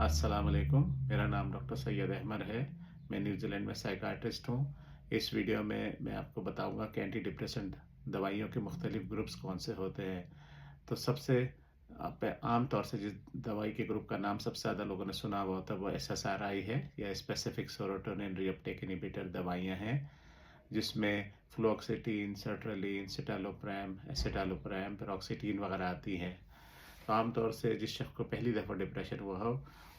अस्सलाम वालेकुम। मेरा नाम डॉक्टर सैयद अहमद है। मैं न्यूज़ीलैंड में साइकियाट्रिस्ट हूँ। इस वीडियो में मैं आपको बताऊँगा कि एंटी डिप्रेसेंट दवाइयों के मुख्तलिफ ग्रुप्स कौन से होते हैं। तो सबसे आम तौर से जिस दवाई के ग्रुप का नाम सबसे ज़्यादा लोगों ने सुना हुआ होता है वो एसएसआरआई है या स्पेसिफिक सेरोटोनिन रीअपटेक इनहिबिटर दवाइयाँ हैं, जिसमें फ्लोक्सिटीन, सर्ट्रेलिन, सिटालोप्रैम, एसिटालोप्रैम, पेरोक्सिटीन वगैरह आती हैं। तो आम तौर से जिस शख्स को पहली दफ़ा डिप्रेशन हुआ हो,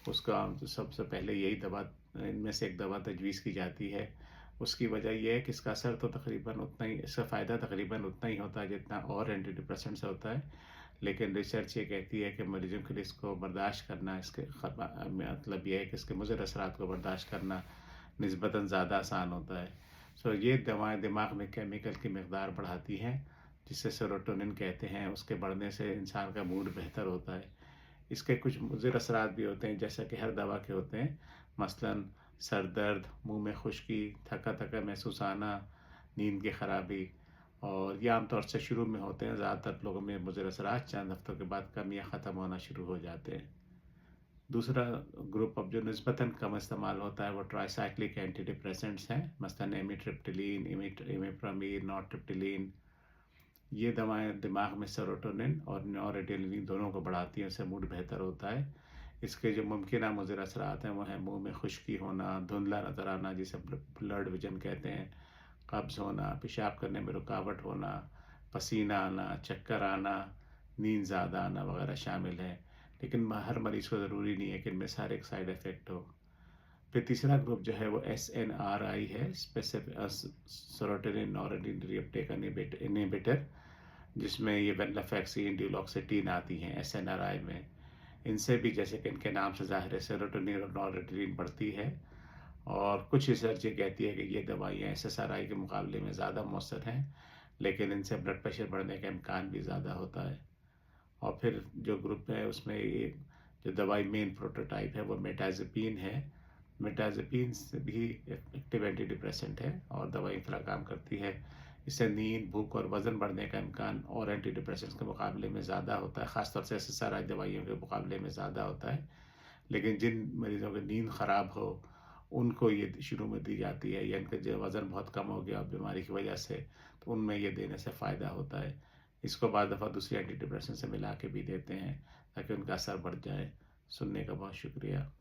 उसका सबसे पहले यही दवा, इनमें से एक दवा तजवीज़ की जाती है। उसकी वजह ये है कि इसका असर तो तकरीबन उतना ही, इसका फ़ायदा तकरीबन उतना ही होता है जितना और एंटी डिप्रेसेंट से होता है। लेकिन रिसर्च ये कहती है कि मरीज़ों के लिए इसको बर्दाश्त करना, इसके मतलब ये है कि इसके मुज़र असरात को बर्दाश्त करना निस्बतन ज़्यादा आसान होता है। ये दवाएँ दिमाग में केमिकल की मकदार बढ़ाती हैं, जिसे सेरोटोनिन कहते हैं। उसके बढ़ने से इंसान का मूड बेहतर होता है। इसके कुछ मुज़िर असरात भी होते हैं, जैसा कि हर दवा के होते हैं। मसलन सर दर्द, मुँह में खुश्की, थका-थका महसूस आना, नींद की खराबी, और ये आम तौर से शुरू में होते हैं। ज़्यादातर लोगों में मुज़िर असरात चंद हफ्तों के बाद कम या ख़त्म होना शुरू हो जाते हैं। दूसरा ग्रुप अब जो निस्बतन कम इस्तेमाल होता है वो ट्राइसाइक्लिक एंटी डिप्रेसेंट्स हैं, मसलन एमिट्रिप्टिलिन, इमिप्रामिड, नॉरट्रिप्टिलिन। ये दवाएँ दिमाग में सेरोटोनिन और नॉरएड्रेनालिन दोनों को बढ़ाती हैं, उससे मूड बेहतर होता है। इसके जो मुमकिन मुज़िर असरात हैं वो हैं मुँह में खुश्की होना, धुंधला नज़र आना जिसे ब्लर्ड विज़न कहते हैं, कब्ज़ होना, पेशाब करने में रुकावट होना, पसीना आना, चक्कर आना, नींद ज़्यादा आना वगैरह शामिल हैं। लेकिन हर मरीज़ को ज़रूरी नहीं है कि इनमें से हर एक साइड इफ़ेक्ट हो। फिर तीसरा ग्रुप जो है वो एसएनआरआई है, सेरोटोनिन नॉरएड्रेनालिन रीअपटेक इनहिबिटर, जिसमें ये वेनलाफैक्सिन, ड्यूलॉक्सिटीन आती हैं एसएनआरआई में। इनसे भी, जैसे कि इनके नाम से ज़ाहिर है, सेरोटोनिन और नॉरएड्रेनालिन बढ़ती है। और कुछ रिसर्च ये कहती है कि ये दवाइयाँ एसएसआरआई के मुकाबले में ज़्यादा मौसर हैं, लेकिन इनसे ब्लड प्रेशर बढ़ने का इम्कान भी ज़्यादा होता है। और फिर जो ग्रुप है उसमें ये जो दवाई मेन प्रोटोटाइप है वो मेटाज़ेपिन है। मेटाज़ेपिन से भी एक्टिव एंटी डिप्रेसेंट है और दवाई इस तरह काम करती है। इससे नींद, भूख और वज़न बढ़ने का इम्कान और एंटी डिप्रेसेंट्स के मुकाबले में ज़्यादा होता है, ख़ासतौर से एसएसआरआई दवाइयों के मुकाबले में ज़्यादा होता है। लेकिन जिन मरीज़ों की नींद ख़राब हो, उनको ये शुरू में दी जाती है, या इनका जो वज़न बहुत कम हो गया बीमारी की वजह से, तो उनमें ये देने से फ़ायदा होता है। इसको बाद दफ़ा दूसरी एंटी डिप्रेसेंट से मिला के भी देते हैं ताकि उनका असर बढ़ जाए। सुनने का बहुत शुक्रिया।